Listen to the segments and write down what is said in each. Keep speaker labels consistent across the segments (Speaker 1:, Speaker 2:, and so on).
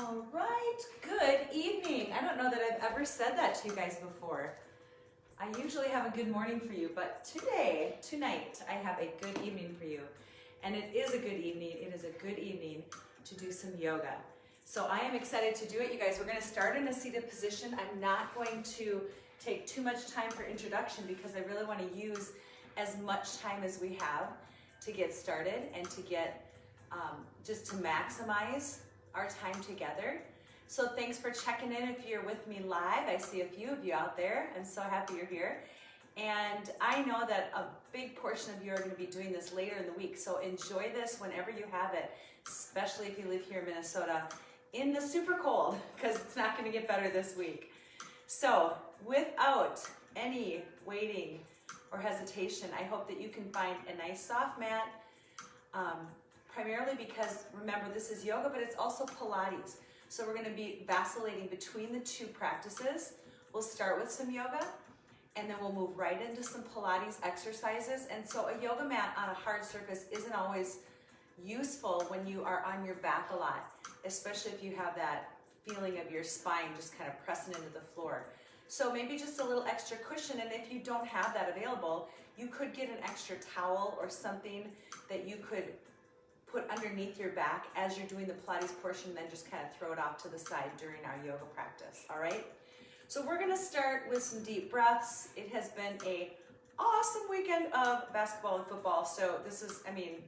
Speaker 1: All right, good evening. I don't know that I've ever said that to you guys before. I usually have a good morning for you, but tonight, I have a good evening for you. And it is a good evening. It is a good evening to do some yoga. So I am excited to do it, you guys. We're gonna start in a seated position. I'm not going to take too much time for introduction because I really wanna use as much time as we have to get started and to get, just to maximize our time together. So thanks for checking in if you're with me live. I see a few of you out there. I'm so happy you're here. And I know that a big portion of you are going to be doing this later in the week. So enjoy this whenever you have it, especially if you live here in Minnesota in the super cold, because it's not going to get better this week. So without any waiting or hesitation, I hope that you can find a nice soft mat, primarily because, remember, this is yoga, but it's also Pilates. So we're gonna be vacillating between the two practices. We'll start with some yoga, and then we'll move right into some Pilates exercises. And so a yoga mat on a hard surface isn't always useful when you are on your back a lot, especially if you have that feeling of your spine just kind of pressing into the floor. So maybe just a little extra cushion, and if you don't have that available, you could get an extra towel or something that you could put underneath your back as you're doing the Pilates portion, then just kind of throw it off to the side during our yoga practice, all right? So we're gonna start with some deep breaths. It has been a awesome weekend of basketball and football, so this is, I mean,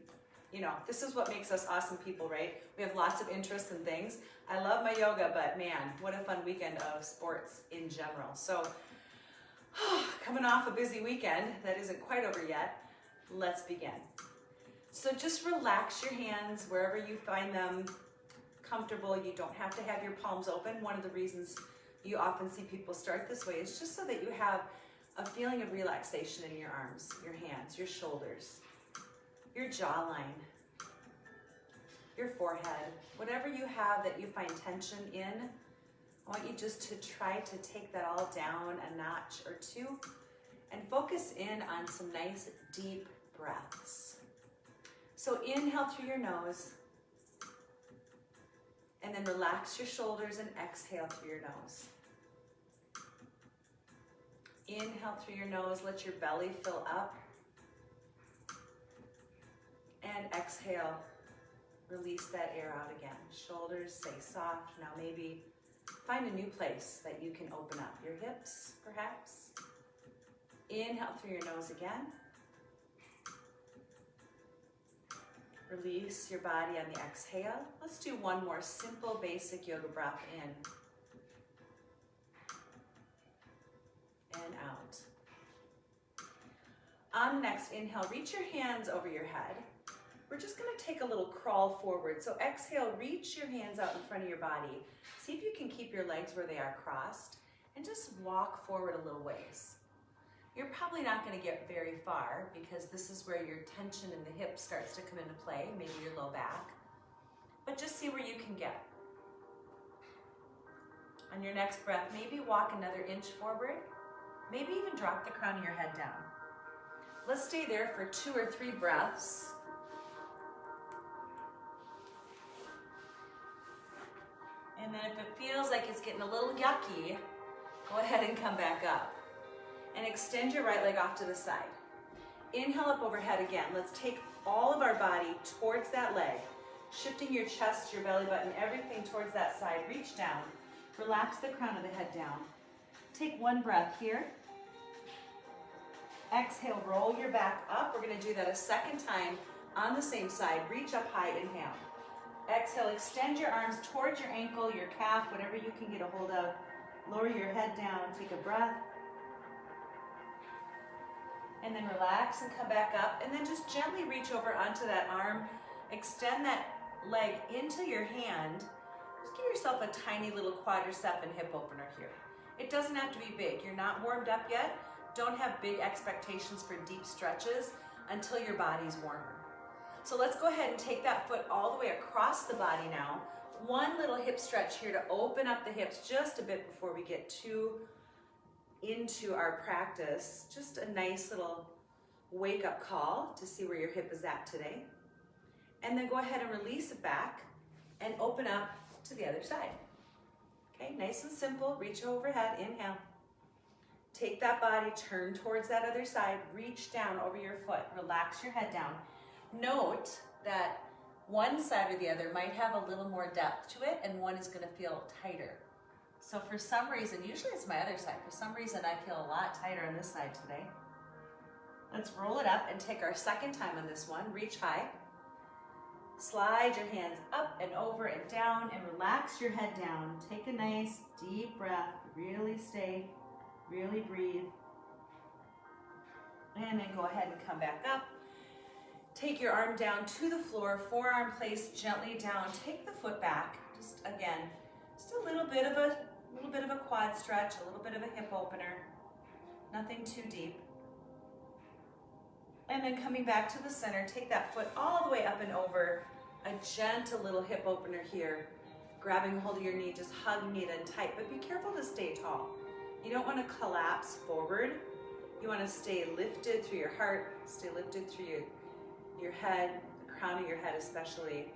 Speaker 1: you know, this is what makes us awesome people, right? We have lots of interests and things. I love my yoga, but man, what a fun weekend of sports in general. So, coming off a busy weekend that isn't quite over yet, let's begin. So just relax your hands wherever you find them comfortable. You don't have to have your palms open. One of the reasons you often see people start this way is just so that you have a feeling of relaxation in your arms, your hands, your shoulders, your jawline, your forehead, whatever you have that you find tension in. I want you just to try to take that all down a notch or two and focus in on some nice deep breaths. So inhale through your nose, and then relax your shoulders and exhale through your nose. Inhale through your nose, let your belly fill up, and exhale, release that air out again. Shoulders stay soft. Now maybe find a new place that you can open up. Your hips, perhaps. Inhale through your nose again. Release your body on the exhale. Let's do one more simple, basic yoga breath in and out. On the next inhale, reach your hands over your head. We're just gonna take a little crawl forward. So exhale, reach your hands out in front of your body. See if you can keep your legs where they are crossed and just walk forward a little ways. You're probably not going to get very far because this is where your tension in the hips starts to come into play, maybe your low back. But just see where you can get. On your next breath, maybe walk another inch forward. Maybe even drop the crown of your head down. Let's stay there for 2 or 3 breaths. And then if it feels like it's getting a little yucky, go ahead and come back up. And extend your right leg off to the side. Inhale up overhead again. Let's take all of our body towards that leg, shifting your chest, your belly button, everything towards that side. Reach down. Relax the crown of the head down. Take one breath here. Exhale, roll your back up. We're going to do that a second time on the same side. Reach up high, inhale. Exhale, extend your arms towards your ankle, your calf, whatever you can get a hold of. Lower your head down. Take a breath. And then relax and come back up, and then just gently reach over onto that arm. Extend that leg into your hand. Just give yourself a tiny little quadricep and hip opener here. It doesn't have to be big. You're not warmed up yet. Don't have big expectations for deep stretches until your body's warmer. So let's go ahead and take that foot all the way across the body now. One little hip stretch here to open up the hips just a bit before we get into our practice. Just a nice little wake-up call to see where your hip is at today. And then go ahead and release it back and open up to the other side. Okay, nice and simple. Reach overhead, inhale. Take that body, turn towards that other side, reach down over your foot, relax your head down. Note that one side or the other might have a little more depth to it and one is gonna feel tighter. So for some reason, usually it's my other side, for some reason I feel a lot tighter on this side today. Let's roll it up and take our second time on this one. Reach high. Slide your hands up and over and down and relax your head down. Take a nice deep breath, really stay, really breathe. And then go ahead and come back up. Take your arm down to the floor, forearm placed gently down. Take the foot back, just again, just a little bit of a quad stretch, a little bit of a hip opener, nothing too deep. And then coming back to the center, take that foot all the way up and over, a gentle little hip opener here, grabbing hold of your knee, just hugging it in tight, but be careful to stay tall. You don't want to collapse forward. You want to stay lifted through your heart, stay lifted through your head, the crown of your head especially.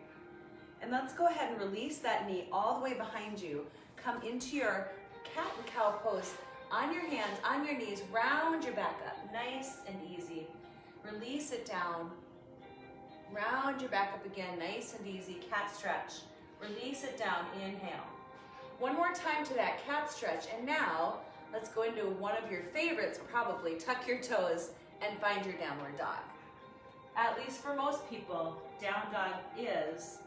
Speaker 1: And let's go ahead and release that knee all the way behind you. Come into your cat and cow pose on your hands, on your knees, round your back up, nice and easy. Release it down, round your back up again, nice and easy, cat stretch. Release it down, inhale. One more time to that cat stretch, and now let's go into one of your favorites probably, tuck your toes and find your downward dog. At least for most people, down dog is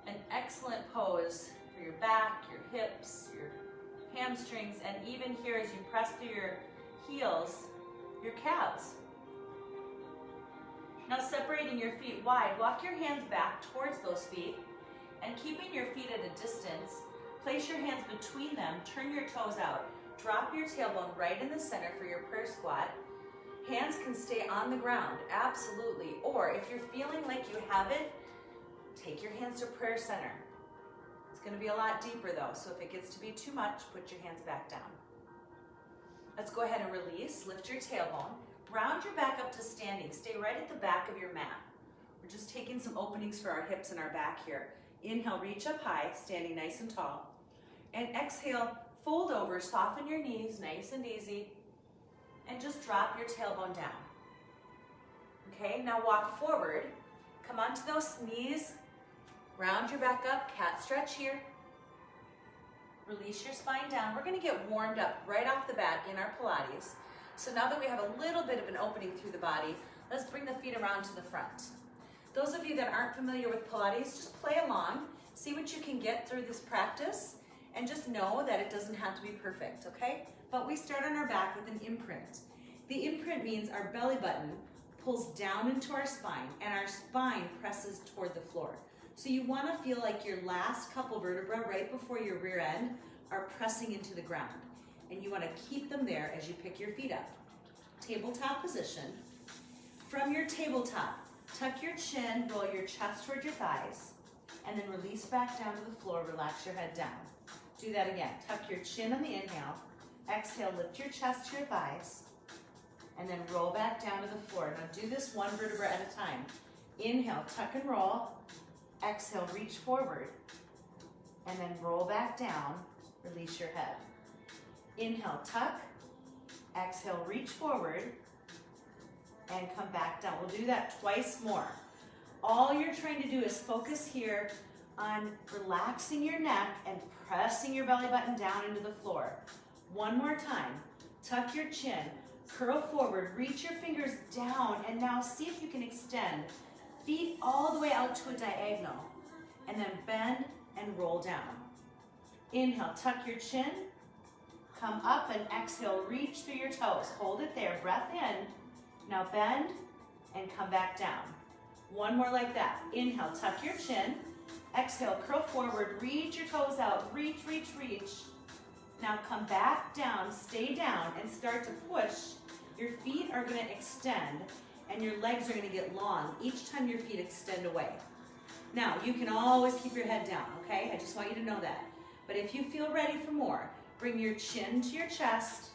Speaker 1: an excellent pose for your back, your hips, your hamstrings, and even here as you press through your heels, your calves. Now separating your feet wide, walk your hands back towards those feet and keeping your feet at a distance, place your hands between them, turn your toes out, drop your tailbone right in the center for your prayer squat. Hands can stay on the ground, absolutely. Or if you're feeling like you have it, take your hands to prayer center. It's gonna be a lot deeper though, so if it gets to be too much, put your hands back down. Let's go ahead and release, lift your tailbone. Round your back up to standing. Stay right at the back of your mat. We're just taking some openings for our hips and our back here. Inhale, reach up high, standing nice and tall. And exhale, fold over, soften your knees, nice and easy. And just drop your tailbone down. Okay, now walk forward. Come onto those knees. Round your back up, cat stretch here. Release your spine down. We're gonna get warmed up right off the bat in our Pilates. So now that we have a little bit of an opening through the body, let's bring the feet around to the front. Those of you that aren't familiar with Pilates, just play along, see what you can get through this practice, and just know that it doesn't have to be perfect, okay? But we start on our back with an imprint. The imprint means our belly button pulls down into our spine, and our spine presses toward the floor. So you wanna feel like your last couple vertebrae right before your rear end are pressing into the ground. And you wanna keep them there as you pick your feet up. Tabletop position. From your tabletop, tuck your chin, roll your chest toward your thighs, and then release back down to the floor, relax your head down. Do that again. Tuck your chin on the inhale, exhale, lift your chest to your thighs, and then roll back down to the floor. Now do this one vertebra at a time. Inhale, tuck and roll, exhale, reach forward, and then roll back down, release your head. Inhale, tuck, exhale, reach forward, and come back down. We'll do that twice more. All you're trying to do is focus here on relaxing your neck and pressing your belly button down into the floor. One more time. Tuck your chin, curl forward, reach your fingers down, and now see if you can extend. Feet all the way out to a diagonal, and then bend and roll down. Inhale, tuck your chin, come up and exhale, reach through your toes. Hold it there, breath in. Now bend and come back down. One more like that. Inhale, tuck your chin. Exhale, curl forward, reach your toes out. Reach, reach, reach. Now come back down, stay down, and start to push. Your feet are gonna extend, and your legs are gonna get long each time your feet extend away. Now, you can always keep your head down, okay? I just want you to know that. But if you feel ready for more, bring your chin to your chest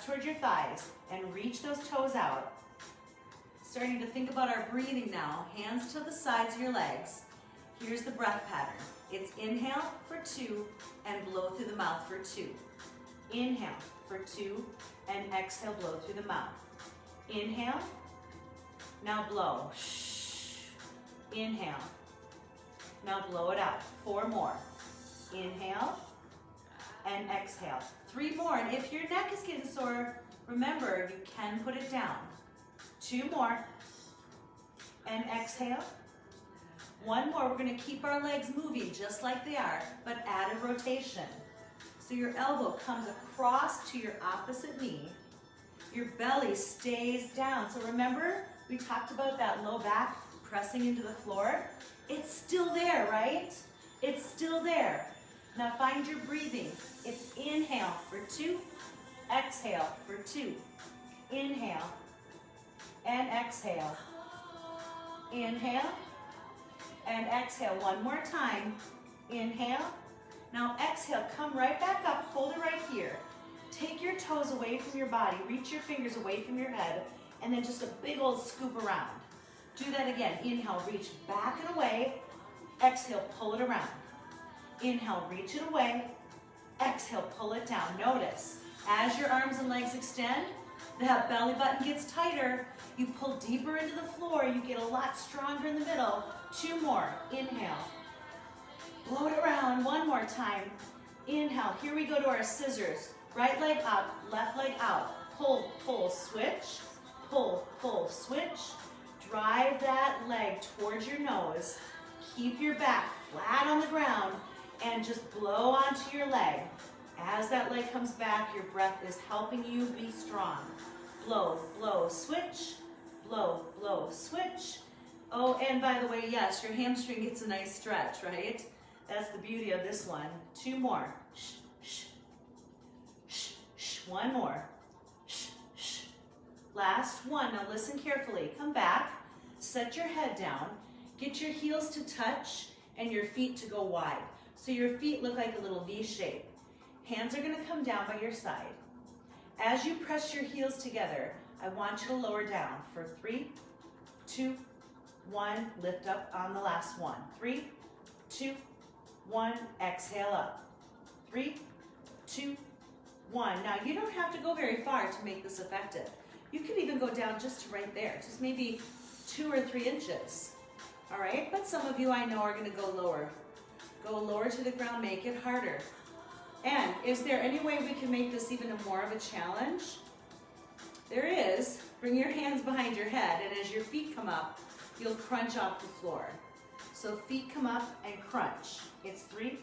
Speaker 1: towards your thighs, and reach those toes out. Starting to think about our breathing now. Hands to the sides of your legs. Here's the breath pattern. It's inhale for 2 and blow through the mouth for 2. Inhale for 2 and exhale, blow through the mouth. Inhale, now blow. Shh. Inhale, now blow it out. 4 more. Inhale and exhale. 3 more, and if your neck is getting sore, remember, you can put it down. 2 more, and exhale. 1 more, we're gonna keep our legs moving just like they are, but add a rotation. So your elbow comes across to your opposite knee. Your belly stays down. So remember, we talked about that low back pressing into the floor? It's still there, right? It's still there. Now find your breathing. It's inhale for 2, exhale for 2. Inhale and exhale. Inhale and exhale. 1 more time. Inhale. Now exhale, come right back up, hold it right here. Take your toes away from your body, reach your fingers away from your head, and then just a big old scoop around. Do that again. Inhale, reach back and away. Exhale, pull it around. Inhale, reach it away. Exhale, pull it down. Notice, as your arms and legs extend, that belly button gets tighter. You pull deeper into the floor. You get a lot stronger in the middle. 2 more. Inhale. Blow it around. 1 more time. Inhale. Here we go to our scissors. Right leg up, left leg out. Pull, pull, switch. Pull, pull, switch. Drive that leg towards your nose. Keep your back flat on the ground and just blow onto your leg. As that leg comes back, your breath is helping you be strong. Blow, blow, switch. Blow, blow, switch. Oh, and by the way, yes, your hamstring gets a nice stretch, right? That's the beauty of this one. 2 more. Shh, shh. Shh, shh. 1 more. Shh, shh. Last one. Now listen carefully. Come back. Set your head down. Get your heels to touch and your feet to go wide. So your feet look like a little V shape. Hands are going to come down by your side. As you press your heels together, I want you to lower down for 3, 2, 1. Lift up on the last one. 3, 2, 1. Exhale up. 3, 2, 1. Now you don't have to go very far to make this effective. You can even go down just to right there, just maybe 2 or 3 inches. All right, but some of you I know are going to go lower. Go lower to the ground, make it harder. And is there any way we can make this even more of a challenge? There is. Bring your hands behind your head, and as your feet come up, you'll crunch off the floor. So feet come up and crunch. It's 3,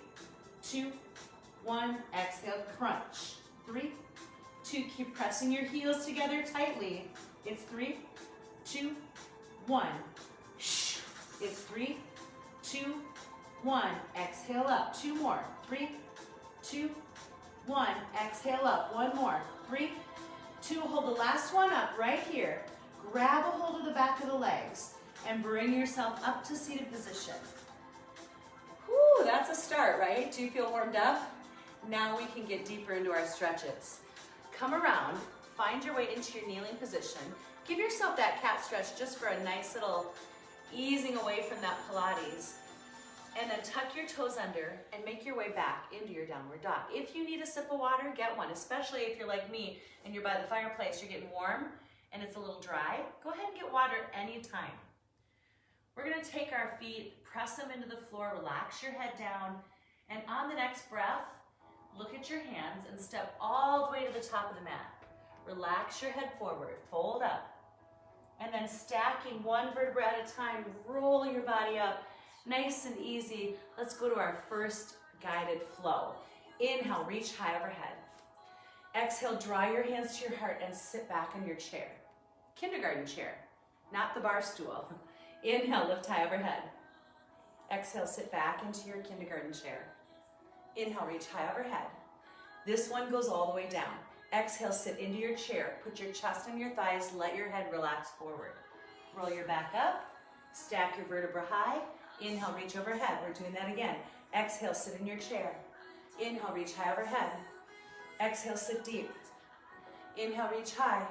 Speaker 1: 2, 1. Exhale, crunch. 3, 2. Keep pressing your heels together tightly. It's 3, 2, 1. Shh. It's 3, 2, 1. Exhale up. 2 more. 3, 2, 1. Exhale up. 1 more. 3, 2. Hold the last one up right here. Grab a hold of the back of the legs and bring yourself up to seated position. Whew, that's a start, right? Do you feel warmed up? Now we can get deeper into our stretches. Come around, find your way into your kneeling position. Give yourself that cat stretch just for a nice little easing away from that Pilates. And then tuck your toes under and make your way back into your downward dog. If you need a sip of water, get one, especially if you're like me and you're by the fireplace, you're getting warm and it's a little dry. Go ahead and get water anytime. We're gonna take our feet, press them into the floor, relax your head down, and on the next breath, look at your hands and step all the way to the top of the mat. Relax your head forward, fold up, and then stacking 1 vertebra at a time, roll your body up, nice and easy. Let's go to our first guided flow. Inhale, reach high overhead. Exhale, draw your hands to your heart and sit back in your chair. Kindergarten chair, not the bar stool. Inhale, lift high overhead. Exhale, sit back into your kindergarten chair. Inhale, reach high overhead. This one goes all the way down. Exhale, sit into your chair. Put your chest on your thighs, let your head relax forward. Roll your back up, stack your vertebra high. Inhale, reach overhead. We're doing that again. Exhale, sit in your chair. Inhale, reach high overhead. Exhale, sit deep. Inhale, reach high.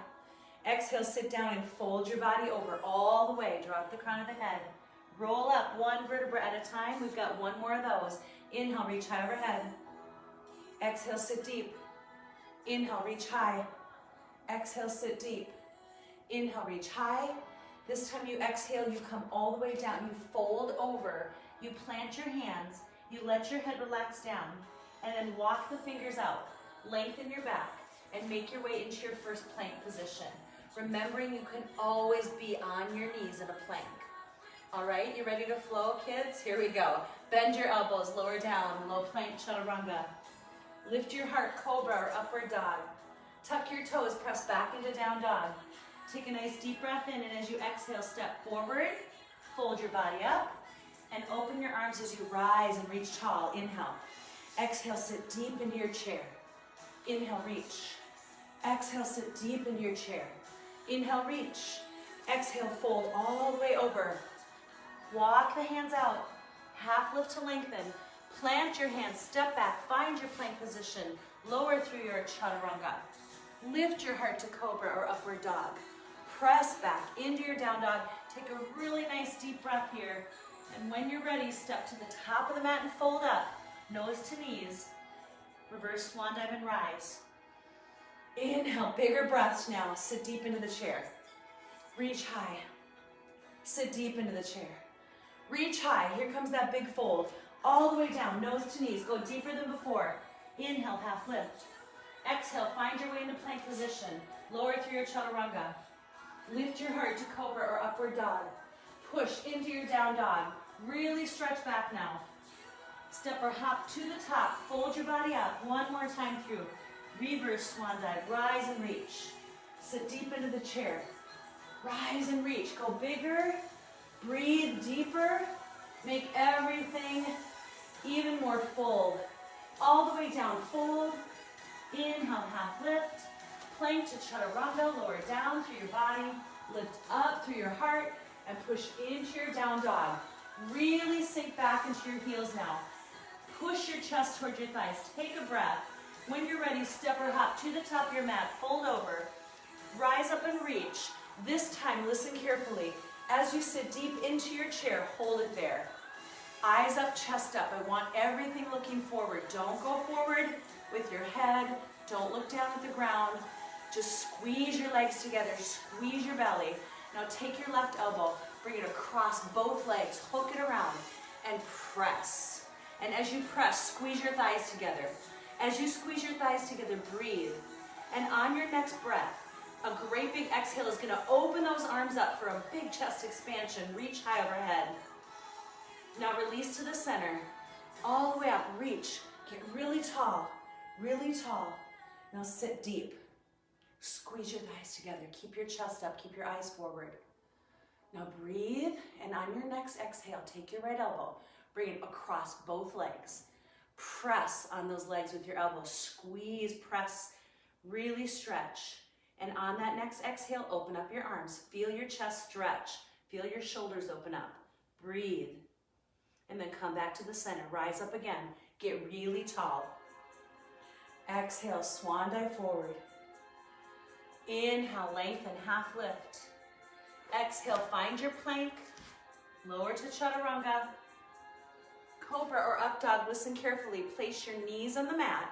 Speaker 1: Exhale, sit down and fold your body over all the way. Drop the crown of the head. Roll up one vertebra at a time. We've got one more of those. Inhale, reach high overhead. Exhale, sit deep. Inhale, reach high. Exhale, sit deep. Inhale, reach high. This time you exhale, you come all the way down. You fold over. You plant your hands. You let your head relax down. And then walk the fingers out. Lengthen your back and make your way into your first plank position. Remembering you can always be on your knees in a plank. All right, you ready to flow, kids? Here we go. Bend your elbows, lower down, low plank chaturanga. Lift your heart, cobra or upward dog. Tuck your toes, press back into down dog. Take a nice deep breath in, and as you exhale, step forward, fold your body up, and open your arms as you rise and reach tall. Inhale. Exhale, sit deep into your chair. Inhale, reach. Exhale, sit deep into your chair. Inhale, reach. Exhale, fold all the way over. Walk the hands out. Half lift to lengthen. Plant your hands, step back, find your plank position. Lower through your chaturanga. Lift your heart to cobra or upward dog. Press back into your down dog. Take a really nice deep breath here. And when you're ready, step to the top of the mat and fold up. Nose to knees. Reverse swan dive and rise. Inhale, bigger breaths now. Sit deep into the chair. Reach high. Sit deep into the chair. Reach high. Here comes that big fold. All the way down, nose to knees. Go deeper than before. Inhale, half lift. Exhale, find your way into plank position. Lower through your chaturanga. Lift your heart to cobra or upward dog. Push into your down dog. Really stretch back now. Step or hop to the top. Fold your body up. One more time through. Reverse swan dive. Rise and reach. Sit deep into the chair. Rise and reach. Go bigger. Breathe deeper. Make everything even more full. All the way down. Fold. Inhale, half lift. Plank to chaturanga. Lower down through your body. Lift up through your heart. And push into your down dog. Really sink back into your heels now. Push your chest towards your thighs. Take a breath. When you're ready, step or hop to the top of your mat. Fold over. Rise up and reach. This time, listen carefully. As you sit deep into your chair, hold it there. Eyes up, chest up. I want everything looking forward. Don't go forward with your head. Don't look down at the ground. Just squeeze your legs together. Squeeze your belly. Now take your left elbow. Bring it across both legs. Hook it around and press. And as you press, squeeze your thighs together. As you squeeze your thighs together, breathe. And on your next breath, a great big exhale is going to open those arms up for a big chest expansion. Reach high overhead. Now release to the center. All the way up. Reach. Get really tall. Really tall. Now sit deep. Squeeze your thighs together. Keep your chest up. Keep your eyes forward. Now breathe. And on your next exhale, take your right elbow. Bring it across both legs. Press on those legs with your elbows. Squeeze, press, really stretch. And on that next exhale, open up your arms. Feel your chest stretch. Feel your shoulders open up. Breathe. And then come back to the center. Rise up again. Get really tall. Exhale, swan dive forward. Inhale, lengthen, half lift. Exhale, find your plank. Lower to chaturanga. Cobra or up dog, listen carefully. Place your knees on the mat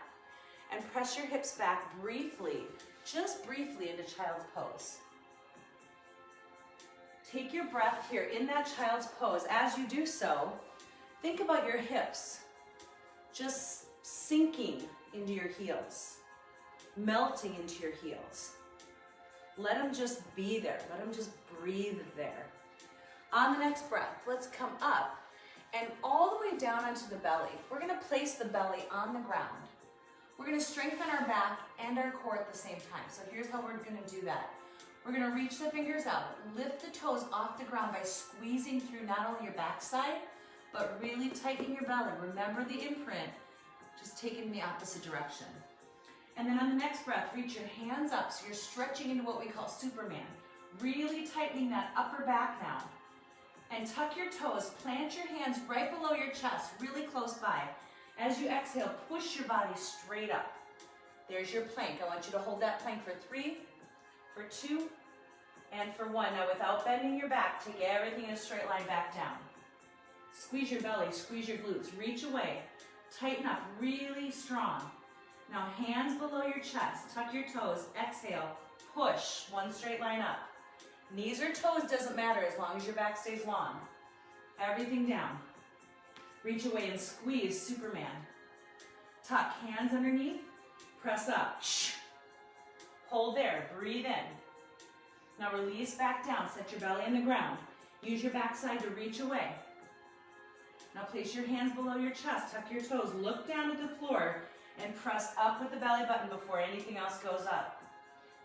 Speaker 1: and press your hips back briefly, just briefly into child's pose. Take your breath here in that child's pose. As you do so, think about your hips just sinking into your heels, melting into your heels. Let them just be there. Let them just breathe there. On the next breath, let's come up and all the way down onto the belly. We're gonna place the belly on the ground. We're gonna strengthen our back and our core at the same time. So here's how we're gonna do that. We're gonna reach the fingers out, lift the toes off the ground by squeezing through not only your backside, but really tightening your belly. Remember the imprint, just take it in the opposite direction. And then on the next breath, reach your hands up so you're stretching into what we call Superman. Really tightening that upper back now. And tuck your toes, plant your hands right below your chest, really close by. As you exhale, push your body straight up. There's your plank. I want you to hold that plank for 3, for 2, and for 1. Now without bending your back, take everything in a straight line back down.
Speaker 2: Squeeze your belly, squeeze your glutes, reach away, tighten up really strong. Now hands below your chest, tuck your toes, exhale, push, one straight line up. Knees or toes doesn't matter as long as your back stays long. Everything down. Reach away and squeeze, Superman. Tuck, hands underneath, press up. Hold there, breathe in. Now release back down, set your belly on the ground. Use your backside to reach away. Now place your hands below your chest, tuck your toes, look down at the floor, and press up with the belly button before anything else goes up.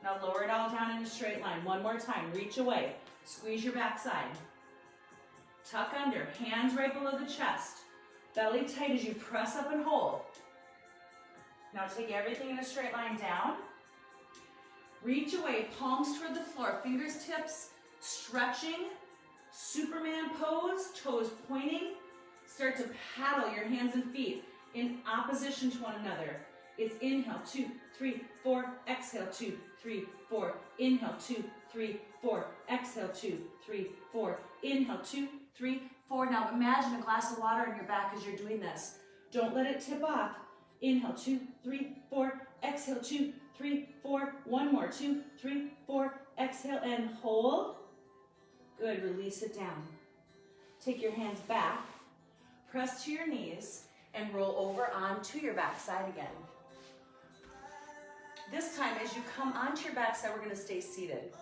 Speaker 2: Now lower it all down in a straight line. One more time, reach away, squeeze your backside. Tuck under, hands right below the chest. Belly tight as you press up and hold. Now take everything in a straight line down. Reach away, palms toward the floor, fingers tips, stretching, Superman pose, toes pointing. Start to paddle your hands and feet in opposition to one another. It's inhale, 2, 3, 4, exhale, 2, 3, 4, inhale, 2, 3, 4, exhale, 2, 3, 4, inhale, 2, 3, 4. Now imagine a glass of water on your back as you're doing this. Don't let it tip off. Inhale, 2, 3, 4, exhale, 2, 3, 4, one more, 2, 3, 4, exhale and hold. Good, release it down. Take your hands back, press to your knees, and roll over onto your backside again. This time, as you come onto your backside, we're gonna stay seated.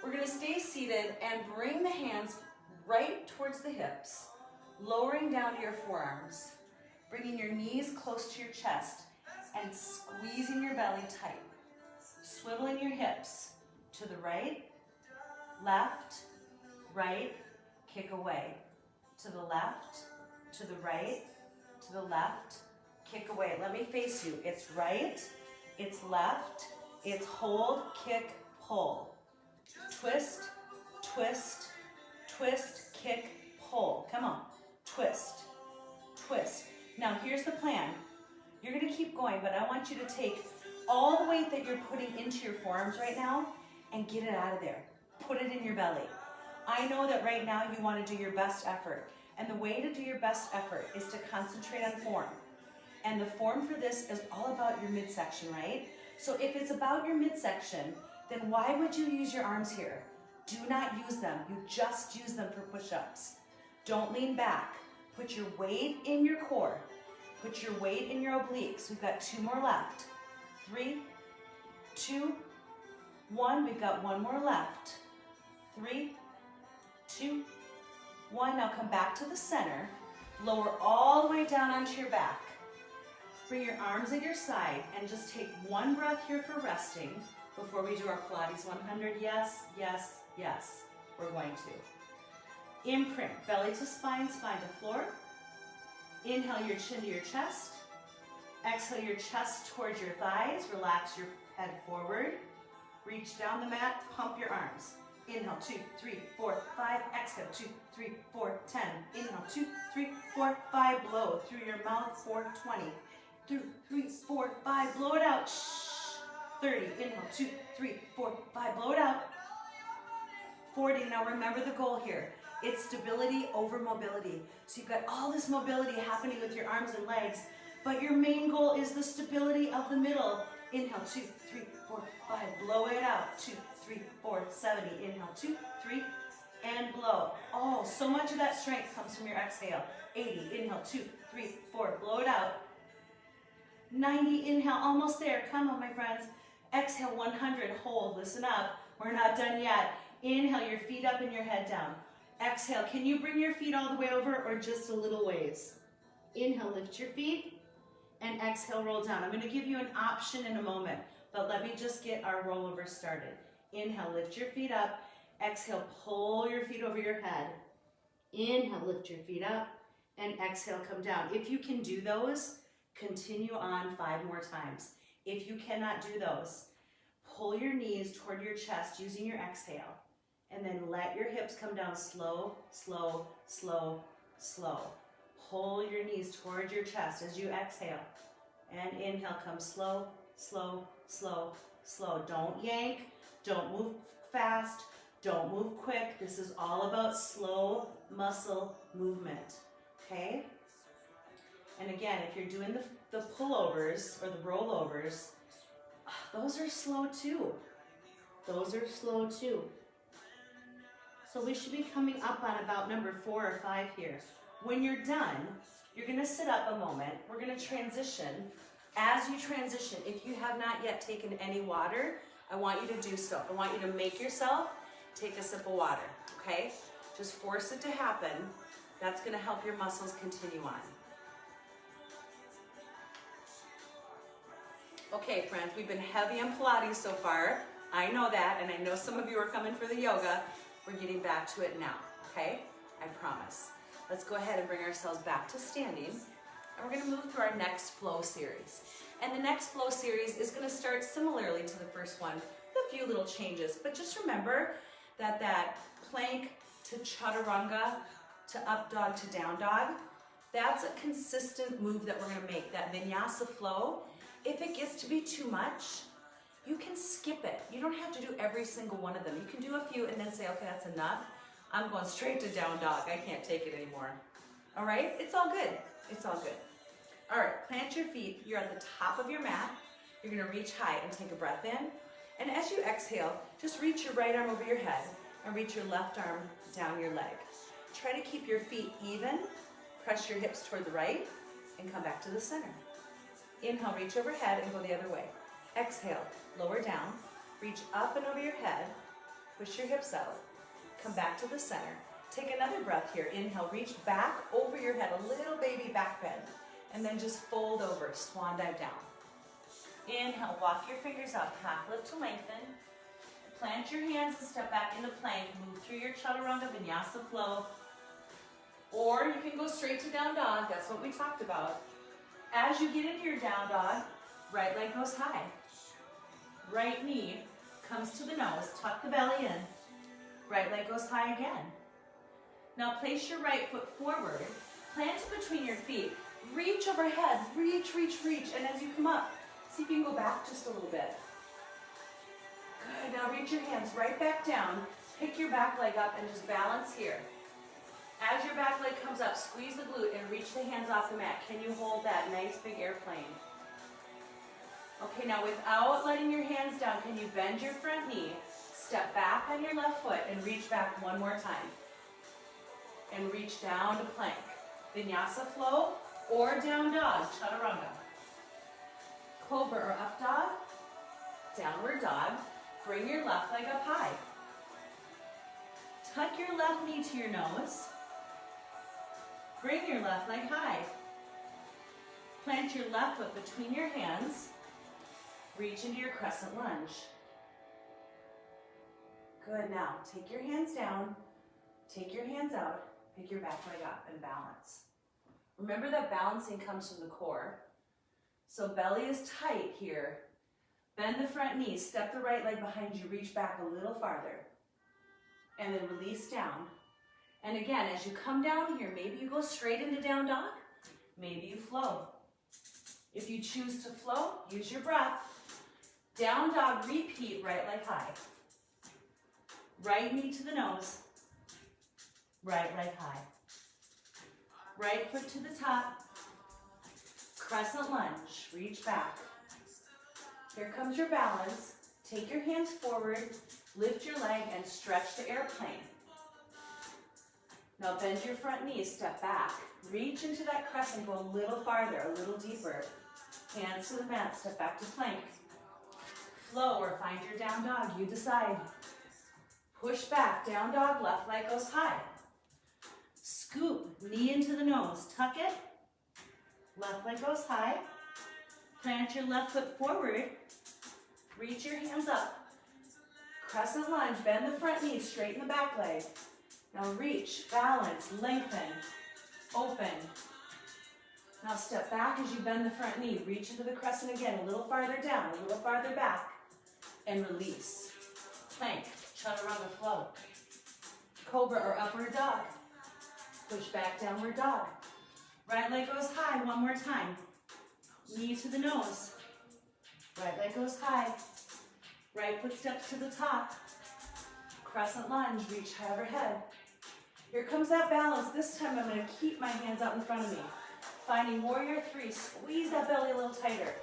Speaker 2: We're gonna stay seated and bring the hands right towards the hips, lowering down to your forearms, bringing your knees close to your chest, and squeezing your belly tight. Swiveling your hips to the right, left, right, kick away. To the left, to the right, to the left, kick away. Let me face you. It's right, it's left, it's hold, kick, pull. Twist, twist, twist, kick, pull. Come on. Twist, twist. Now here's the plan. You're gonna keep going, but I want you to take all the weight that you're putting into your forearms right now and get it out of there. Put it in your belly. I know that right now you want to do your best effort. And the way to do your best effort is to concentrate on form. And the form for this is all about your midsection, right? So if it's about your midsection, then why would you use your arms here? Do not use them. You just use them for push-ups. Don't lean back. Put your weight in your core. Put your weight in your obliques. We've got 2 more left. 3, 2, 1. We've got 1 more left. 3, 2, 1. Now come back to the center. Lower all the way down onto your back. Bring your arms at your side and just take 1 breath here for resting before we do our Pilates 100. Yes, yes, yes. We're going to. Imprint, belly to spine, spine to floor. Inhale your chin to your chest. Exhale your chest towards your thighs. Relax your head forward. Reach down the mat, pump your arms. Inhale, 2, 3, 4, 5. Exhale, 2, 3, 4, 10. Inhale, 2, 3, 4, 5. Blow through your mouth for 20. 2, 3, 4, 5. Blow it out. Shh. 30. Inhale, 2, 3, 4, 5. Blow it out. 40. Now remember the goal here. It's stability over mobility. So you've got all this mobility happening with your arms and legs, but your main goal is the stability of the middle. Inhale, 2, 3, 4, 5. Blow it out. 2, 3, 4, 70. Inhale, 2, 3, and blow. Oh, so much of that strength comes from your exhale. 80. Inhale, 2, 3, 4. Blow it out. 90. Inhale, almost there. Come on, my friends. Exhale, 100. Hold. Listen up. We're not done yet. Inhale, your feet up and your head down. Exhale, can you bring your feet all the way over or just a little ways? Inhale, lift your feet, and exhale, roll down. I'm going to give you an option in a moment, but let me just get our rollover started. Inhale, lift your feet up. Exhale, pull your feet over your head. Inhale, lift your feet up, and exhale, come down. If you can do those, continue on 5 more times. If you cannot do those, pull your knees toward your chest using your exhale. And then let your hips come down slow, slow, slow, slow. Pull your knees towards your chest as you exhale. And inhale, come slow, slow, slow, slow. Don't yank, don't move fast, Don't move quick. This is all about slow muscle movement, okay? And again, if you're doing the pullovers or the rollovers, those are slow too. Those are slow too. So we should be coming up on about number 4 or 5 here. When you're done, you're gonna sit up a moment. We're gonna transition. As you transition, if you have not yet taken any water, I want you to do so. I want you to make yourself take a sip of water, okay? Just force it to happen. That's gonna help your muscles continue on. Okay, friends, we've been heavy on Pilates so far. I know that, and I know some of you are coming for the yoga. We're getting back to it now, okay? I promise. Let's go ahead and bring ourselves back to standing, and we're gonna move through our next flow series. And the next flow series is gonna start similarly to the first one, with a few little changes, but just remember that that plank to chaturanga to up dog to down dog, that's a consistent move that we're gonna make, that vinyasa flow. If it gets to be too much, you can skip it. You don't have to do every single one of them. You can do a few and then say, okay, that's enough. I'm going straight to down dog. I can't take it anymore. All right? It's all good. It's all good. All right, plant your feet. You're at the top of your mat. You're gonna reach high and take a breath in. And as you exhale, just reach your right arm over your head and reach your left arm down your leg. Try to keep your feet even. Press your hips toward the right and come back to the center. Inhale, reach overhead and go the other way. Exhale, lower down, reach up and over your head, push your hips out, come back to the center. Take another breath here. Inhale, reach back over your head, a little baby back bend, and then just fold over, swan dive down. Inhale, walk your fingers up, half lift to lengthen. Plant your hands and step back into plank. Move through your chaturanga vinyasa flow. Or you can go straight to down dog, that's what we talked about. As you get into your down dog, right leg goes high. Right knee comes to the nose, tuck the belly in. Right leg goes high again. Now place your right foot forward, plant it between your feet, reach overhead, reach, reach, reach, and as you come up, see if you can go back just a little bit. Good, now reach your hands right back down, pick your back leg up and just balance here. As your back leg comes up, squeeze the glute and reach the hands off the mat. Can you hold that nice big airplane? Okay, now without letting your hands down, can you bend your front knee, step back on your left foot and reach back one more time. And reach down to plank. Vinyasa flow or down dog, chaturanga. Cobra or up dog, downward dog. Bring your left leg up high. Tuck your left knee to your nose. Bring your left leg high. Plant your left foot between your hands. Reach into your crescent lunge. Good, now take your hands down, take your hands out, pick your back leg up and balance. Remember that balancing comes from the core. So belly is tight here. Bend the front knee, step the right leg behind you, reach back a little farther. And then release down. And again, as you come down here, maybe you go straight into down dog, maybe you flow. If you choose to flow, use your breath. Down dog, repeat, right leg high. Right knee to the nose. Right leg high. Right foot to the top. Crescent lunge, reach back. Here comes your balance. Take your hands forward, lift your leg and stretch the airplane. Now bend your front knee, step back. Reach into that crescent, go a little farther, a little deeper. Hands to the mat, step back to plank. Flow or find your down dog, you decide. Push back, down dog, left leg goes high. Scoop, knee into the nose, tuck it. Left leg goes high. Plant your left foot forward. Reach your hands up. Crescent lunge, bend the front knee, straighten the back leg. Now reach, balance, lengthen, open. Now step back as you bend the front knee. Reach into the crescent again, a little farther down, a little farther back, and release. Plank, chaturanga flow. Cobra or upward dog. Push back, downward dog. Right leg goes high, one more time. Knee to the nose. Right leg goes high. Right foot steps to the top. Crescent lunge, reach high overhead. Here comes that balance. This time I'm gonna keep my hands out in front of me. Finding warrior three, squeeze that belly a little tighter.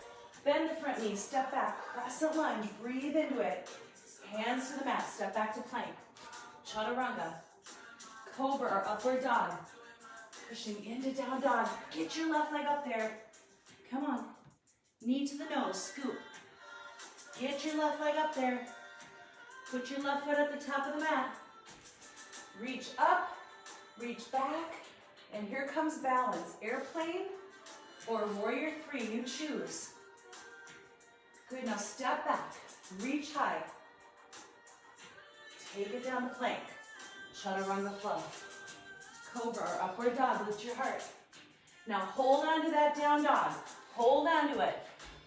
Speaker 2: Bend the front knee, step back, crescent lunge, breathe into it. Hands to the mat, step back to plank. Chaturanga, cobra or upward dog. Pushing into down dog. Get your left leg up there. Come on. Knee to the nose, scoop. Get your left leg up there. Put your left foot at the top of the mat. Reach up, reach back, and here comes balance. Airplane or warrior three, you choose. Good, now step back, reach high. Take it down to plank. Chaturanga flow. Cobra or upward dog, lift your heart. Now hold on to that down dog. Hold on to it.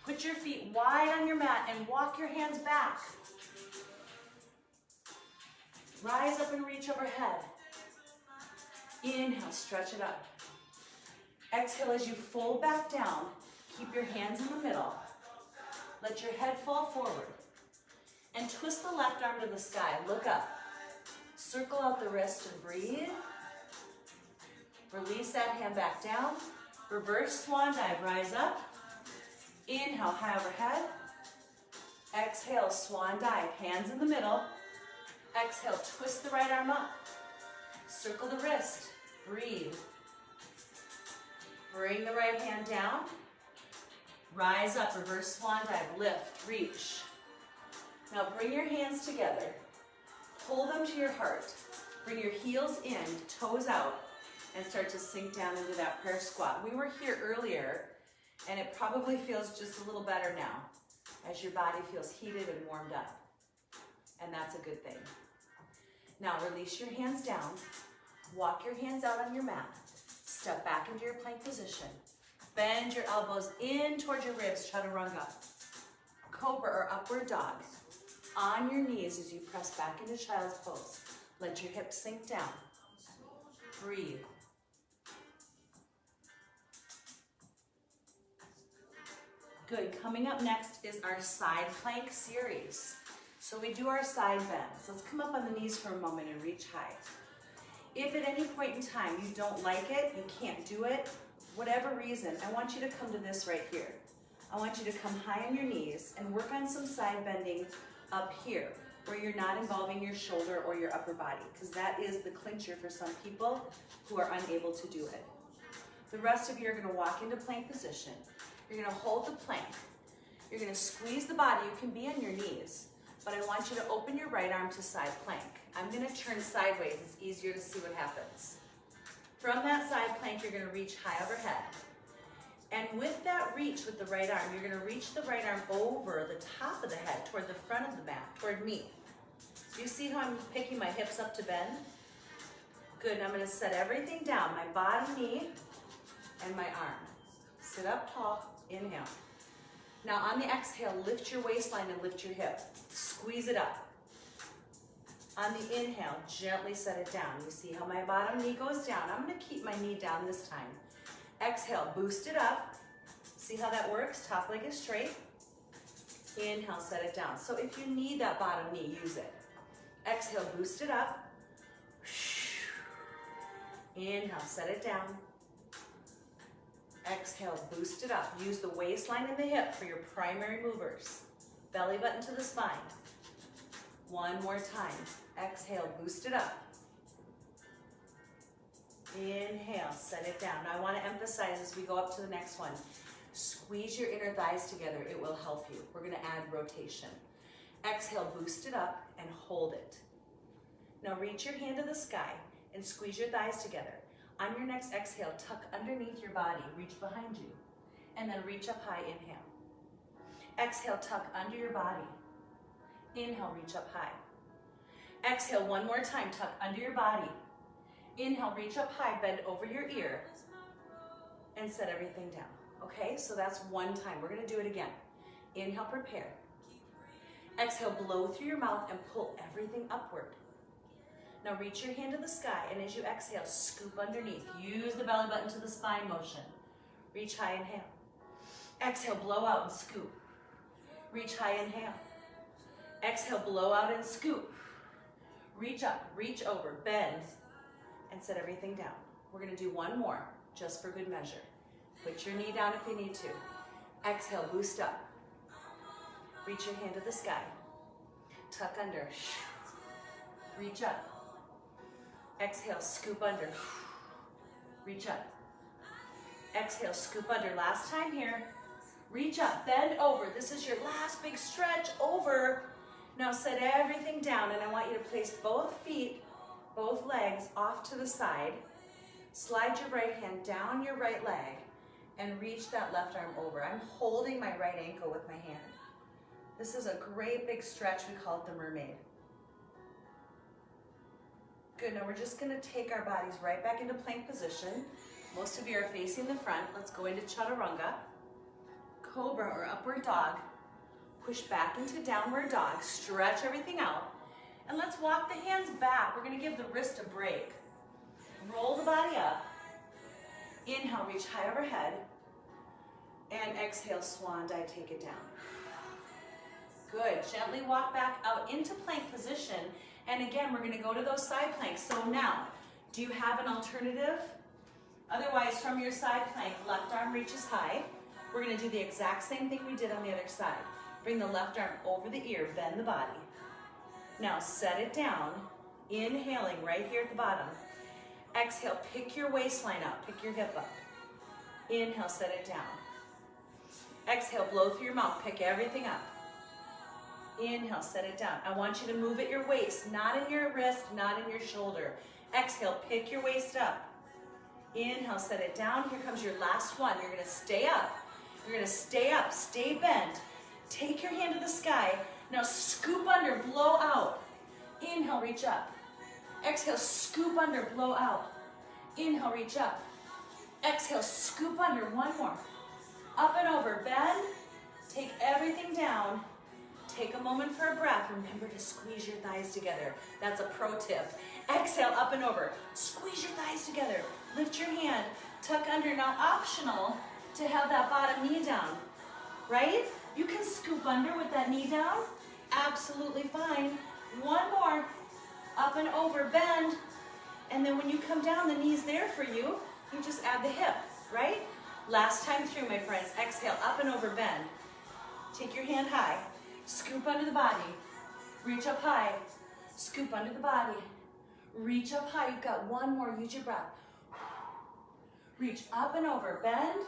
Speaker 2: Put your feet wide on your mat and walk your hands back. Rise up and reach overhead. Inhale, stretch it up. Exhale as you fold back down. Keep your hands in the middle. Let your head fall forward. And twist the left arm to the sky. Look up. Circle out the wrist and breathe. Release that hand back down. Reverse swan dive, rise up. Inhale, high overhead. Exhale, swan dive, hands in the middle. Exhale, twist the right arm up. Circle the wrist, breathe. Bring the right hand down. Rise up, reverse swan dive, lift, reach. Now bring your hands together. Pull them to your heart. Bring your heels in, toes out, and start to sink down into that prayer squat. We were here earlier, and it probably feels just a little better now as your body feels heated and warmed up. And that's a good thing. Now release your hands down. Walk your hands out on your mat. Step back into your plank position. Bend your elbows in towards your ribs, chaturanga. Cobra or upward dog. On your knees as you press back into child's pose. Let your hips sink down. Breathe. Good, coming up next is our side plank series. So we do our side bends. Let's come up on the knees for a moment and reach high. If at any point in time you don't like it, you can't do it, whatever reason, I want you to come to this right here. I want you to come high on your knees and work on some side bending up here, where you're not involving your shoulder or your upper body, because that is the clincher for some people who are unable to do it. The rest of you are going to walk into plank position. You're going to hold the plank. You're going to squeeze the body. You can be on your knees, but I want you to open your right arm to side plank. I'm going to turn sideways. It's easier to see what happens. From that side plank, you're going to reach high overhead. And with that reach with the right arm, you're going to reach the right arm over the top of the head, toward the front of the mat, toward me. Do you see how I'm picking my hips up to bend? Good, and I'm going to set everything down, my bottom knee and my arm. Sit up tall, inhale. Now on the exhale, lift your waistline and lift your hip. Squeeze it up. On the inhale, gently set it down. You see how my bottom knee goes down. I'm going to keep my knee down this time. Exhale, boost it up. See how that works? Top leg is straight. Inhale, set it down. So if you need that bottom knee, use it. Exhale, boost it up. Inhale, set it down. Exhale, boost it up. Use the waistline and the hip for your primary movers. Belly button to the spine. One more time. Exhale, boost it up. Inhale, set it down. Now I want to emphasize as we go up to the next one, squeeze your inner thighs together. It will help you. We're going to add rotation. Exhale, boost it up and hold it. Now reach your hand to the sky and squeeze your thighs together. On your next exhale, tuck underneath your body, reach behind you, and then reach up high, inhale. Exhale, tuck under your body. Inhale, reach up high. Exhale, one more time, tuck under your body. Inhale, reach up high, bend over your ear, and set everything down. Okay, so that's one time. We're gonna do it again. Inhale, prepare. Exhale, blow through your mouth and pull everything upward. Now reach your hand to the sky, and as you exhale, scoop underneath. Use the belly button to the spine motion. Reach high, inhale. Exhale, blow out and scoop. Reach high, inhale. Exhale, blow out and scoop. Reach up, reach over, bend, and set everything down. We're gonna do one more, just for good measure. Put your knee down if you need to. Exhale, boost up. Reach your hand to the sky. Tuck under. Reach up. Exhale, scoop under. Reach up. Exhale, scoop under. Last time here. Reach up, bend over. This is your last big stretch over. Now set everything down, and I want you to place both feet, both legs off to the side. Slide your right hand down your right leg and reach that left arm over. I'm holding my right ankle with my hand. This is a great big stretch. We call it the mermaid. Good, now we're just gonna take our bodies right back into plank position. Most of you are facing the front. Let's go into chaturanga, cobra or upward dog. Push back into downward dog, stretch everything out. And let's walk the hands back. We're gonna give the wrist a break. Roll the body up. Inhale, reach high overhead. And exhale, swan dive, take it down. Good, gently walk back out into plank position. And again, we're gonna go to those side planks. So now, do you have an alternative? Otherwise, from your side plank, left arm reaches high. We're gonna do the exact same thing we did on the other side. Bring the left arm over the ear, bend the body. Now set it down, inhaling right here at the bottom. Exhale, pick your waistline up, pick your hip up. Inhale, set it down. Exhale, blow through your mouth, pick everything up. Inhale, set it down. I want you to move at your waist, not in your wrist, not in your shoulder. Exhale, pick your waist up. Inhale, set it down. Here comes your last one. You're gonna stay up. You're gonna stay up, stay bent. Take your hand to the sky. Now scoop under, blow out. Inhale, reach up. Exhale, scoop under, blow out. Inhale, reach up. Exhale, scoop under, one more. Up and over, bend. Take everything down. Take a moment for a breath. Remember to squeeze your thighs together. That's a pro tip. Exhale, up and over. Squeeze your thighs together. Lift your hand, tuck under. Now optional to have that bottom knee down, right? You can scoop under with that knee down. Absolutely fine. One more. Up and over, bend. And then when you come down, the knee's there for you. You just add the hip, right? Last time through, my friends. Exhale, up and over, bend. Take your hand high. Scoop under the body. Reach up high. Scoop under the body. Reach up high. You've got one more. Use your breath. Reach up and over, bend.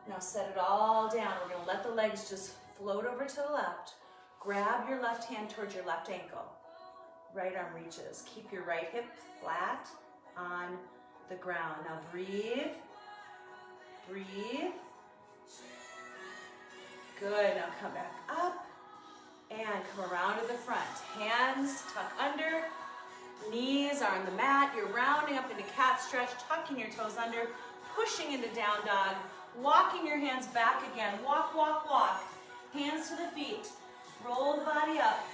Speaker 2: Now set it all down. We're gonna let the legs just float over to the left. Grab your left hand towards your left ankle. Right arm reaches. Keep your right hip flat on the ground. Now breathe. Breathe. Good, now come back up and come around to the front. Hands tuck under. Knees are on the mat. You're rounding up into cat stretch, tucking your toes under, pushing into down dog, walking your hands back again. Walk, walk, walk. Hands to the feet. Roll the body up.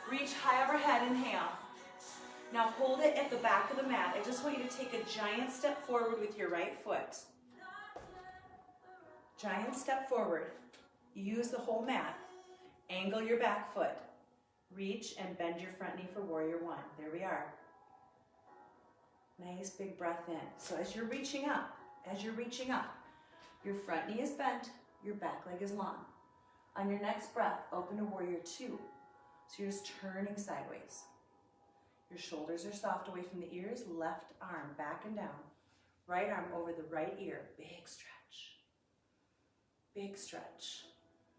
Speaker 2: Reach high overhead, inhale. Now hold it at the back of the mat. I just want you to take a giant step forward with your right foot. Giant step forward. Use the whole mat. Angle your back foot. Reach and bend your front knee for warrior one. There we are. Nice big breath in. So as you're reaching up, your front knee is bent, your back leg is long. On your next breath, open to warrior two. So you're just turning sideways. Your shoulders are soft away from the ears, left arm back and down. Right arm over the right ear, big stretch. Big stretch.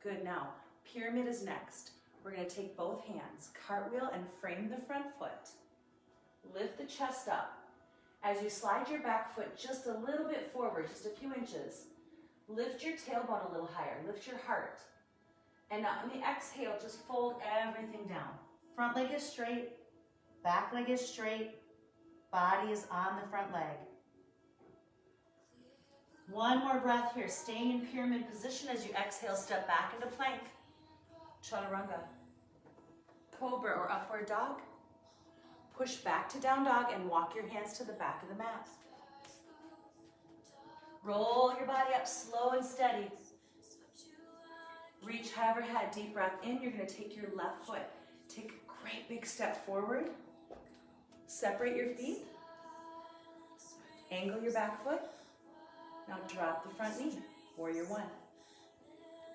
Speaker 2: Good, now pyramid is next. We're gonna take both hands, cartwheel and frame the front foot. Lift the chest up. As you slide your back foot just a little bit forward, just a few inches, lift your tailbone a little higher, lift your heart. And now on the exhale, just fold everything down. Front leg is straight, back leg is straight, body is on the front leg. One more breath here, staying in pyramid position as you exhale, step back into plank. Chaturanga. Cobra or upward dog. Push back to down dog and walk your hands to the back of the mat. Roll your body up slow and steady. Reach high overhead, deep breath in. You're gonna take your left foot, take a Great big step forward. Separate your feet. Angle your back foot. Now drop the front knee. Warrior one.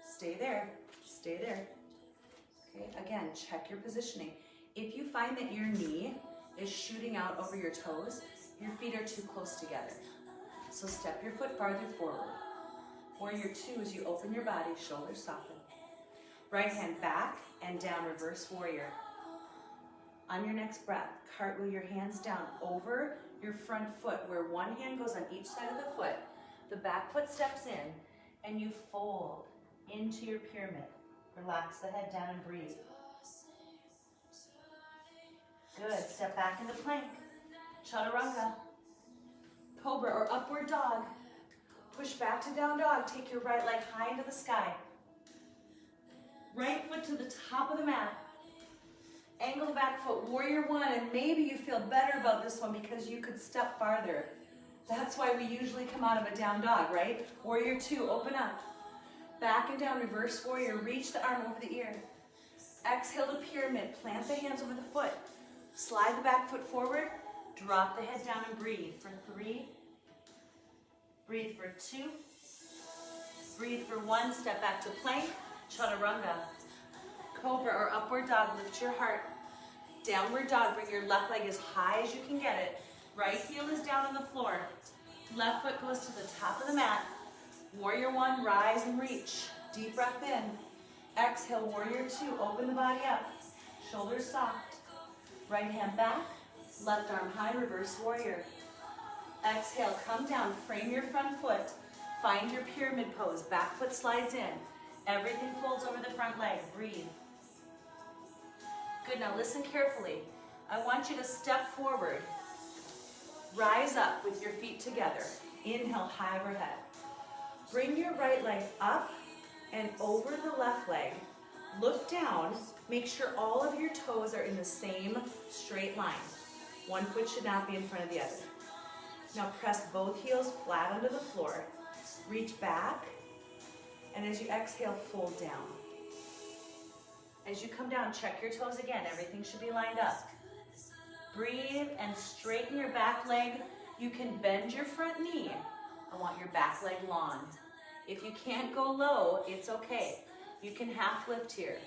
Speaker 2: Stay there. Stay there. Okay, again, check your positioning. If you find that your knee is shooting out over your toes, your feet are too close together. So step your foot farther forward. Warrior two, as you open your body, shoulders soften. Right hand back and down, reverse warrior. On your next breath, cartwheel your hands down over your front foot, where one hand goes on each side of the foot. The back foot steps in, and you fold into your pyramid. Relax the head down and breathe. Good. Step back into plank. Chaturanga. Cobra or upward dog. Push back to down dog. Take your right leg high into the sky. Right foot to the top of the mat. Angle the back foot. Warrior one. And maybe you feel better about this one because you could step farther. That's why we usually come out of a down dog, right? Warrior two. Open up. Back and down. Reverse warrior. Reach the arm over the ear. Exhale to pyramid. Plant the hands over the foot. Slide the back foot forward. Drop the head down and breathe for 3. Breathe for 2. Breathe for 1. Step back to plank. Chaturanga. Cobra or upward dog. Lift your heart. Downward dog. Bring your left leg as high as you can get it. Right heel is down on the floor. Left foot goes to the top of the mat. Warrior one. Rise and reach. Deep breath in. Exhale. Warrior two. Open the body up. Shoulders soft. Right hand back, left arm high, reverse warrior. Exhale, come down, frame your front foot. Find your pyramid pose, back foot slides in. Everything folds over the front leg, breathe. Good, now listen carefully. I want you to step forward. Rise up with your feet together. Inhale, high overhead. Bring your right leg up and over the left leg. Look down, make sure all of your toes are in the same straight line. One foot should not be in front of the other. Now press both heels flat onto the floor. Reach back, and as you exhale, fold down. As you come down, check your toes again. Everything should be lined up. Breathe and straighten your back leg. You can bend your front knee. I want your back leg long. If you can't go low, it's okay. You can half lift here,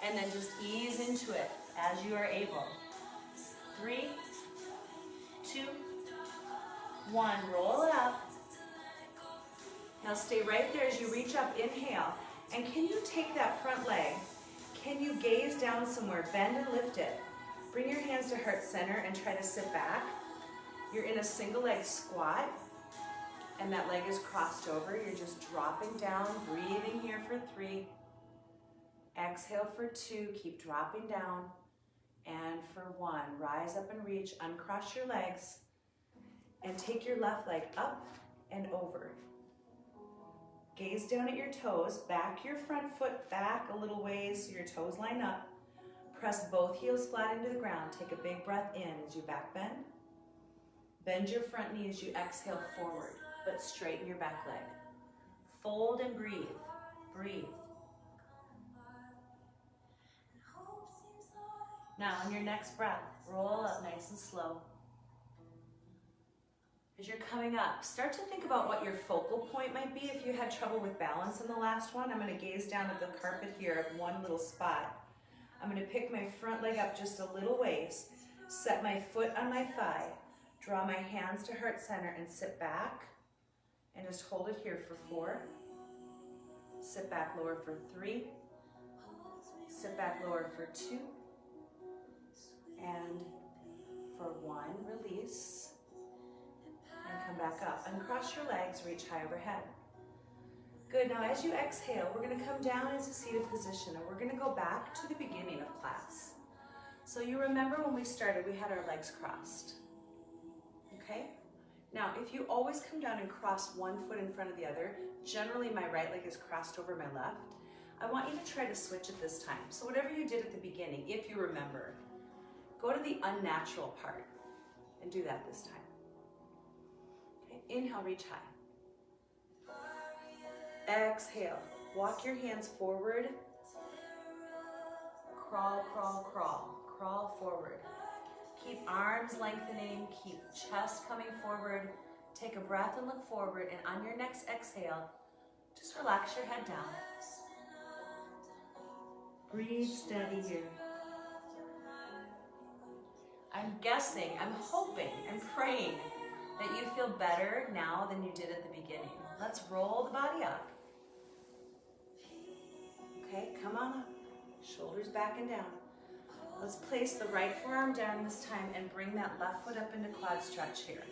Speaker 2: and then just ease into it as you are able. 3, 2, 1, roll it up. Now stay right there as you reach up, inhale. And can you take that front leg? Can you gaze down somewhere, bend and lift it? Bring your hands to heart center and try to sit back. You're in a single leg squat, and that leg is crossed over. You're just dropping down, breathing here for 3. Exhale for 2, keep dropping down. And for 1, rise up and reach, uncross your legs, and take your left leg up and over. Gaze down at your toes, back your front foot back a little ways so your toes line up. Press both heels flat into the ground. Take a big breath in as you back bend. Bend your front knee as you exhale forward, but straighten your back leg. Fold and breathe. Breathe. Now on your next breath, roll up nice and slow. As you're coming up, start to think about what your focal point might be if you had trouble with balance in the last one. I'm going to gaze down at the carpet here at one little spot. I'm going to pick my front leg up just a little ways, set my foot on my thigh, draw my hands to heart center and sit back, and just hold it here for 4. Sit back, lower for 3. Sit back, lower for 2. And for 1, release, and come back up. Uncross your legs, reach high overhead. Good, now as you exhale, we're gonna come down into seated position, and we're gonna go back to the beginning of class. So you remember when we started, we had our legs crossed, okay? Now, if you always come down and cross one foot in front of the other, generally my right leg is crossed over my left, I want you to try to switch it this time. So whatever you did at the beginning, if you remember, go to the unnatural part and do that this time. Okay, inhale, reach high. Exhale, walk your hands forward, crawl, crawl, crawl. Crawl forward. Keep arms lengthening, keep chest coming forward. Take a breath and look forward, and on your next exhale, just relax your head down. Breathe steady here. I'm guessing, I'm hoping, I'm praying that you feel better now than you did at the beginning. Let's roll the body up. Okay, come on up. Shoulders back and down. Let's place the right forearm down this time and bring that left foot up into quad stretch here.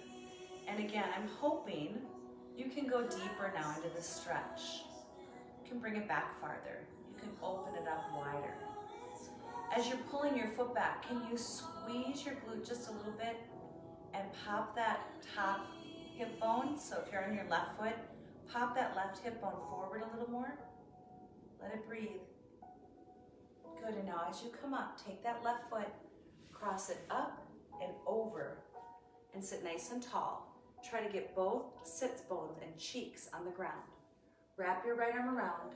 Speaker 2: And again, I'm hoping you can go deeper now into this stretch. You can bring it back farther. You can open it up wider. As you're pulling your foot back, can you squeeze your glute just a little bit and pop that top hip bone? So if you're on your left foot, pop that left hip bone forward a little more. Let it breathe. Good, and now as you come up, take that left foot, cross it up and over, and sit nice and tall. Try to get both sits bones and cheeks on the ground. Wrap your right arm around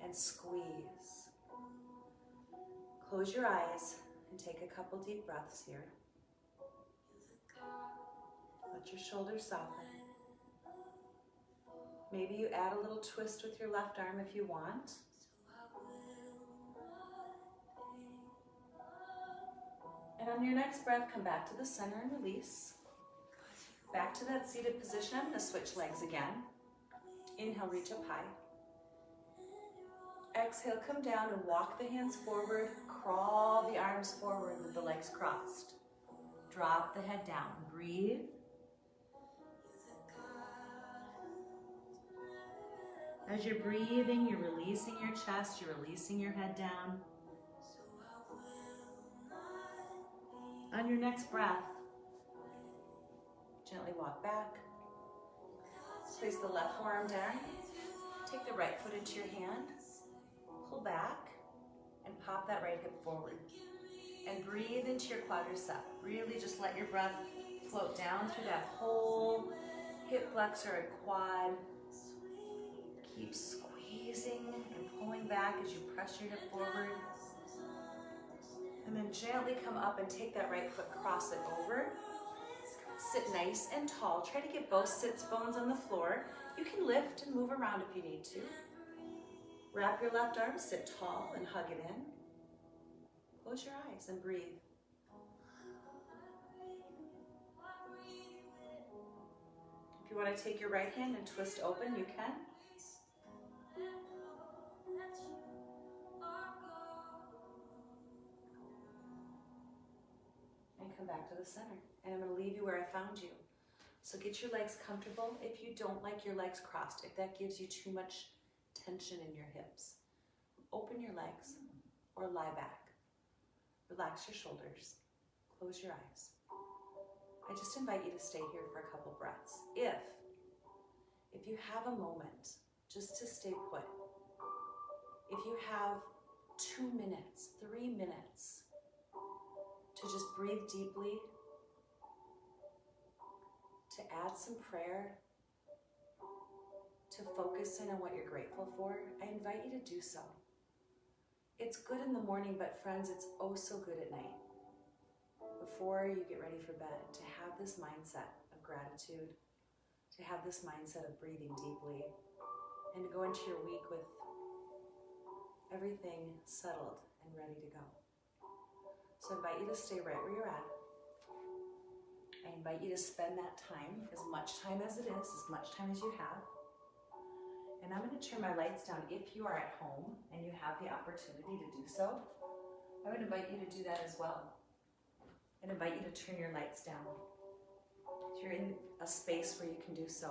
Speaker 2: and squeeze. Close your eyes and take a couple deep breaths here. Let your shoulders soften. Maybe you add a little twist with your left arm if you want. And on your next breath, come back to the center and release. Back to that seated position. I'm going to switch legs again. Inhale, reach up high. Exhale, come down and walk the hands forward. Crawl the arms forward with the legs crossed. Drop the head down. Breathe. As you're breathing, you're releasing your chest, you're releasing your head down. On your next breath, gently walk back. Place the left forearm down. Take the right foot into your hand. Pull back and pop that right hip forward. And breathe into your quadricep. Really just let your breath float down through that whole hip flexor and quad. Keep squeezing and pulling back as you press your hip forward. And then gently come up and take that right foot, cross it over. Sit nice and tall. Try to get both sits bones on the floor. You can lift and move around if you need to. Wrap your left arm, sit tall and hug it in. Close your eyes and breathe. If you want to take your right hand and twist open, you can. And come back to the center. And I'm going to leave you where I found you. So get your legs comfortable. If you don't like your legs crossed, if that gives you too much tension in your hips, open your legs or lie back. Relax your shoulders. Close your eyes. I just invite you to stay here for a couple breaths. If you have a moment just to stay put, if you have 2 minutes, 3 minutes to just breathe deeply, to add some prayer, to focus in on what you're grateful for, I invite you to do so. It's good in the morning, but friends, it's oh so good at night. Before you get ready for bed, to have this mindset of gratitude, to have this mindset of breathing deeply, and to go into your week with everything settled and ready to go. So I invite you to stay right where you're at. I invite you to spend that time, as much time as it is, as much time as you have. And I'm going to turn my lights down. If you are at home and you have the opportunity to do so, I would invite you to do that as well. I'd invite you to turn your lights down. If you're in a space where you can do so,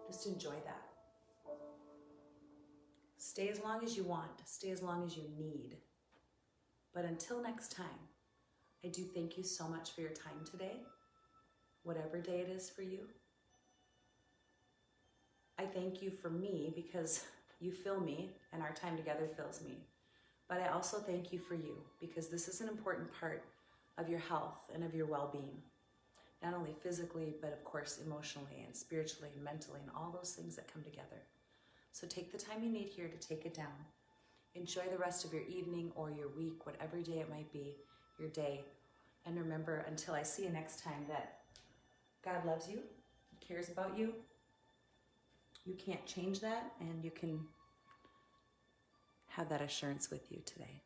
Speaker 2: just enjoy that. Stay as long as you want, stay as long as you need. But until next time, I do thank you so much for your time today, whatever day it is for you. I thank you for me because you fill me and our time together fills me. But I also thank you for you because this is an important part of your health and of your well-being. Not only physically, but of course emotionally and spiritually and mentally and all those things that come together. So take the time you need here to take it down.
Speaker 1: Enjoy the rest of your evening or your week, whatever day it might be, your day. And remember, until I see you next time, that God loves you, He cares about you. You can't change that, and you can have that assurance with you today.